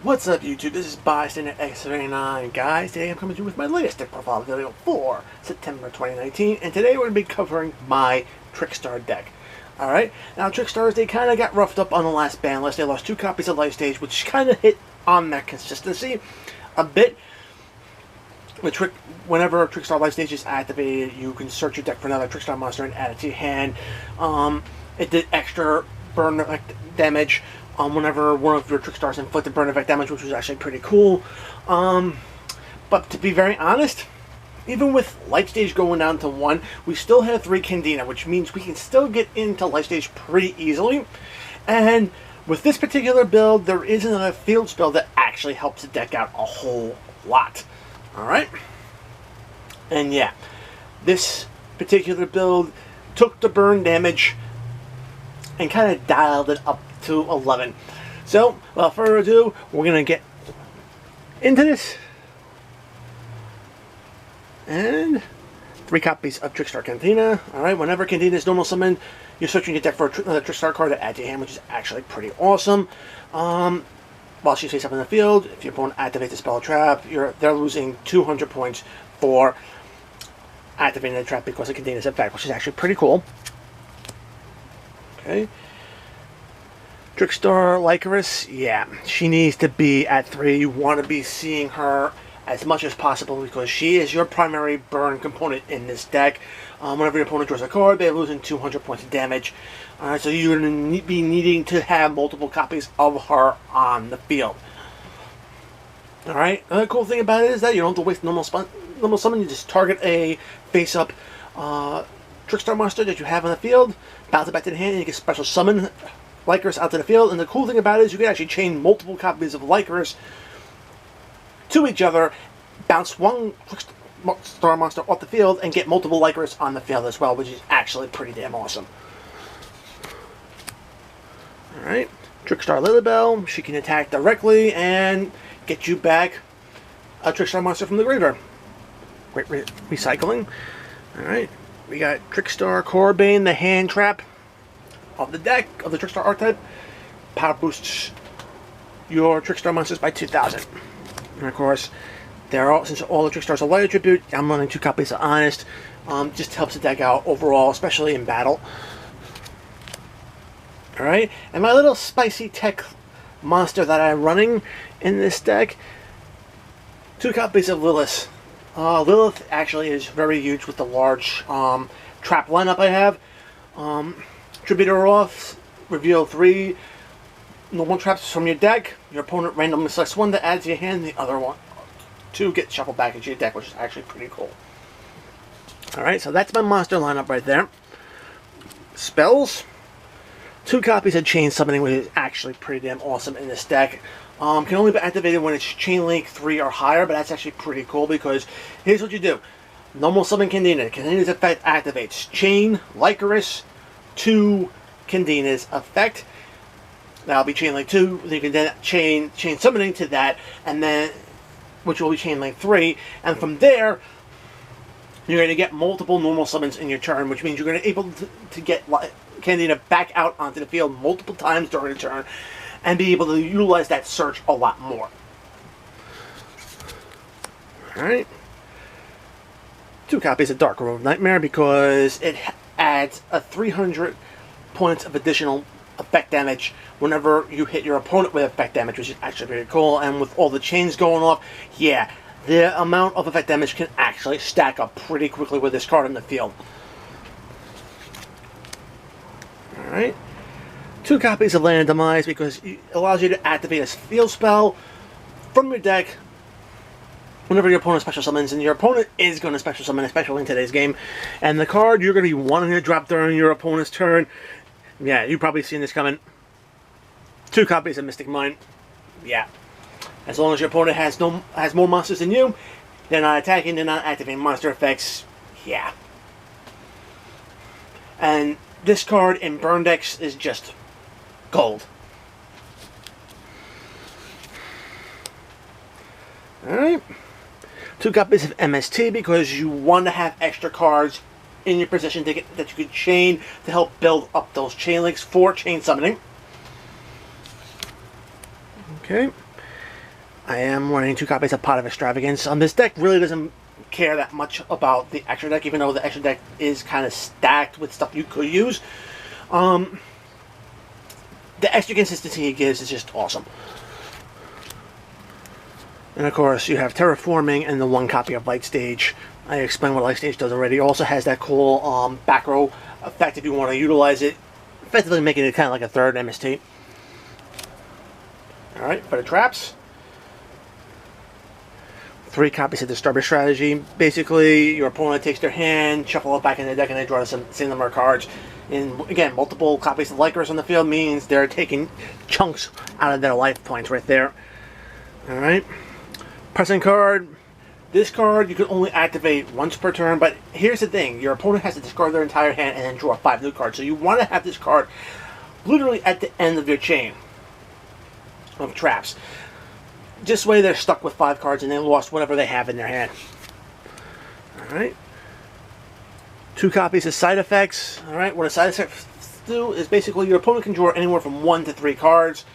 What's up YouTube, this is Bystander X39. Guys, today I'm coming to you with my latest deck profile video for September 2019, and today we're going to be covering my Trickstar deck. Alright, now Trickstars, they kind of got roughed up on the last ban list. They lost 2 copies of Life Stage, which kind of hit on their consistency a bit. Whenever Trickstar Life Stage is activated, you can search your deck for another Trickstar monster and add it to your hand. It did extra burn effect damage whenever one of your Trickstars inflicted burn effect damage, which was actually pretty cool. But to be very honest, even with Life Stage going down to 1, we still have 3 Candina, which means we can still get into Life Stage pretty easily. And with this particular build, there is another field spell that actually helps the deck out a whole lot. Alright? And yeah, this particular build took the burn damage and kind of dialed it up to 11. So, without further ado, we're going to get into this. And 3 copies of Trickstar Cantina. Alright, whenever Cantina is normal summoned, you're searching your deck for another Trickstar card to add to your hand, which is actually pretty awesome. While she's face up in the field, if your opponent activates the spell trap, they're losing 200 points for activating the trap because of Cantina's effect, which is actually pretty cool. Okay. Trickstar Lycaris, yeah, she needs to be at 3. You want to be seeing her as much as possible because she is your primary burn component in this deck. Whenever your opponent draws a card, they're losing 200 points of damage. So you're going to be needing to have multiple copies of her on the field. Alright, another cool thing about it is that you don't have to waste normal summon. You just target a face-up Trickstar monster that you have on the field, bounce it back to the hand, and you can special summon Lycaris out to the field. And the cool thing about it is you can actually chain multiple copies of Lycaris to each other, bounce one Trickstar monster off the field, and get multiple Lycaris on the field as well, which is actually pretty damn awesome. Alright, Trickstar Lilybell, she can attack directly and get you back a Trickstar monster from the graveyard. Great recycling. Alright, we got Trickstar Corbane, the hand trap of the deck, of the Trickstar archetype. Power boosts your Trickstar monsters by 2,000. And of course, since all the Trickstars are light attribute, I'm running 2 copies of Honest. Just helps the deck out overall, especially in battle. Alright, and my little spicy tech monster that I'm running in this deck, 2 copies of Lilith. Lilith actually is very huge with the large trap lineup I have. Tribute her off, reveal 3 normal traps from your deck. Your opponent randomly selects 1 to add to your hand, the other 2 get shuffled back into your deck, which is actually pretty cool. Alright, so that's my monster lineup right there. Spells. 2 copies of Chain Summoning, which is actually pretty damn awesome in this deck. Can only be activated when it's Chain Link 3 or higher, but that's actually pretty cool because here's what you do. Normal Summon Candina. Candina's effect activates Chain Lycaris to Candina's effect. That'll be Chain Link 2. You can then chain Summoning to that, and then which will be Chain Link 3. And from there, you're going to get multiple normal summons in your turn, which means you're going to be able to get Candina back out onto the field multiple times during the turn and be able to utilize that search a lot more. Alright. 2 copies of Dark Road Nightmare because it adds a 300 points of additional effect damage whenever you hit your opponent with effect damage, which is actually very cool. And with all the chains going off, yeah, the amount of effect damage can actually stack up pretty quickly with this card in the field. Alright. 2 copies of Land Demise because it allows you to activate a field spell from your deck whenever your opponent special summons, and your opponent is going to special summon, especially in today's game. And the card you're going to be wanting to drop during your opponent's turn, yeah, you've probably seen this coming. 2 copies of Mystic Mine. Yeah. As long as your opponent has more monsters than you, they're not attacking, they're not activating monster effects. Yeah. And this card in burn decks is just gold. Alright. 2 copies of MST because you want to have extra cards in your position that you can chain to help build up those chain links for chain summoning. Okay. I am running 2 copies of Pot of Extravagance. This deck really doesn't care that much about the extra deck, even though the extra deck is kind of stacked with stuff you could use. The extra consistency it gives is just awesome. And of course, you have Terraforming and the 1 copy of Light Stage. I explained what Light Stage does already. It also has that cool back row effect if you want to utilize it, effectively making it kind of like a third MST. Alright, for the traps, 3 copies of Disturber Strategy. Basically, your opponent takes their hand, shuffle it back in the deck, and they draw some same number of cards. And again, multiple copies of Lycris on the field means they're taking chunks out of their life points right there. Alright. Pressing card. This card you can only activate once per turn, but here's the thing. Your opponent has to discard their entire hand and then draw 5 new cards. So you want to have this card literally at the end of your chain of traps. This way they're stuck with 5 cards and they lost whatever they have in their hand. Alright. 2 copies of Side Effects. Alright, what a side effects do is basically your opponent can draw anywhere from 1 to 3 cards.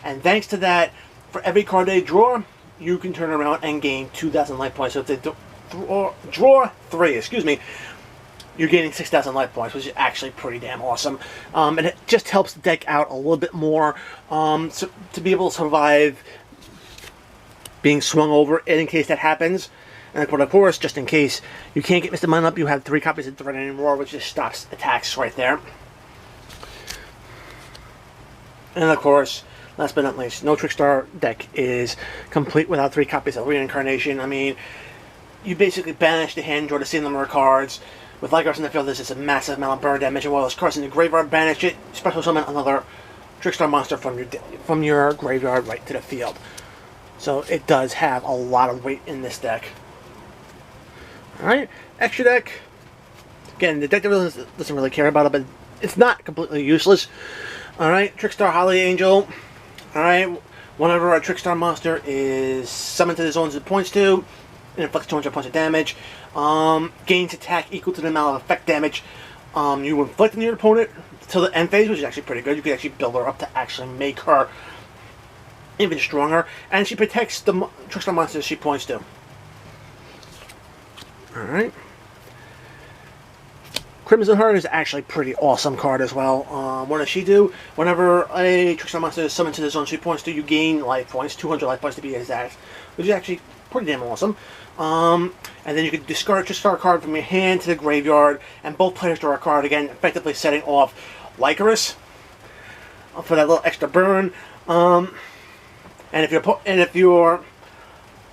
And thanks to that, for every card they draw, you can turn around and gain 2,000 life points. So if they draw 3, you're gaining 6,000 life points, which is actually pretty damn awesome. And it just helps the deck out a little bit more so to be able to survive being swung over in case that happens. And of course, just in case you can't get Mr. Mind Up, you have 3 copies of Threatening Roar, which just stops attacks right there. And of course, last but not least, no Trickstar deck is complete without 3 copies of Reincarnation. I mean, you basically banish the hand, draw the same number of cards. With Lycris in the field, this is a massive amount of burn damage. And while those cards in the graveyard, banish it, special summon another Trickstar monster from your graveyard right to the field. So it does have a lot of weight in this deck. Alright, extra deck. Again, the deck doesn't really care about it, but it's not completely useless. Alright, Trickstar Holly Angel. Alright, whenever a Trickstar monster is summoned to the zones it points to, it inflicts 200 points of damage. Gains attack equal to the amount of effect damage you inflict on your opponent till the end phase, which is actually pretty good. You can actually build her up to actually make her even stronger. And she protects the Trickstar monsters she points to. Alright. Crimson Heart is actually a pretty awesome card as well. What does she do? Whenever a Trickstar monster is summoned to the zone she points to, you gain life points, 200 life points to be exact, which is actually pretty damn awesome. And then you can discard a Trickstar card from your hand to the graveyard, and both players draw a card, again, effectively setting off Lycris for that little extra burn. And if your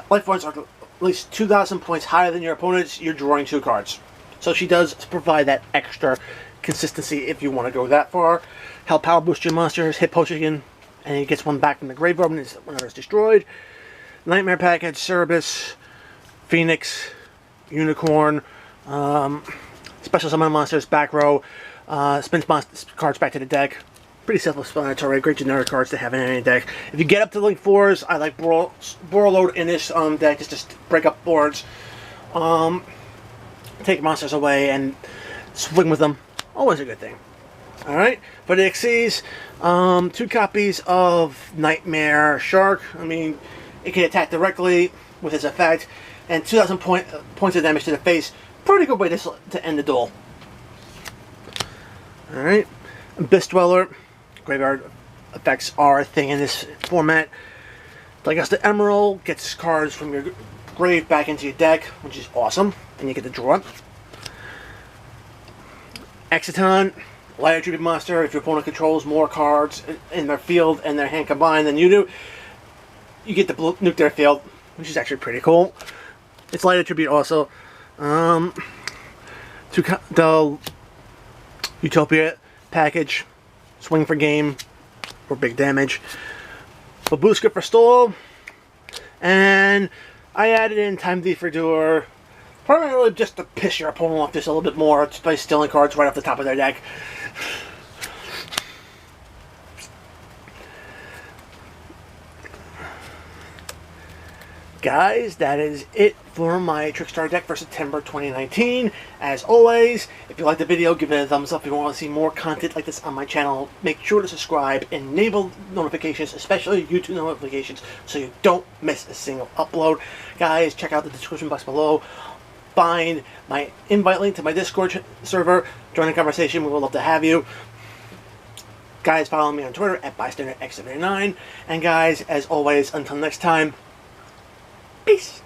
life points are at least 2,000 points higher than your opponent's, you're drawing 2 cards. So she does provide that extra consistency if you want to go that far. Help power boost your monsters, hit Potion, and he gets 1 back from the graveyard whenever it's destroyed. Nightmare Package, Cerebus, Phoenix, Unicorn, special summon monsters, back row, spins cards back to the deck. Pretty self-explanatory, great generic cards to have in any deck. If you get up to link 4s, I like Borreload in this deck just to break up boards. Take monsters away and swing with them. Always a good thing. Alright, for the Xyz, 2 copies of Nightmare Shark. I mean, it can attack directly with its effect, and 2,000 points of damage to the face. Pretty good way to end the duel. Alright, Abyss Dweller. Graveyard effects are a thing in this format. Like us, the Emerald gets cards from your grave back into your deck, which is awesome, and you get to draw it. Exiton, Light Attribute monster. If your opponent controls more cards in their field and their hand combined than you do, you get to nuke their field, which is actually pretty cool. It's Light Attribute also. The Utopia package, swing for game or big damage. Babushka for stall, and I added in Time Thief for Doer, primarily just to piss your opponent off just a little bit more, just by stealing cards right off the top of their deck. Guys, that is it for my Trickstar deck for September 2019. As always, if you liked the video, give it a thumbs up. If you want to see more content like this on my channel, make sure to subscribe, enable notifications, especially YouTube notifications, so you don't miss a single upload. Guys, check out the description box below. Find my invite link to my Discord server. Join the conversation. We would love to have you. Guys, follow me on Twitter at BystanderX79. And guys, as always, until next time, peace.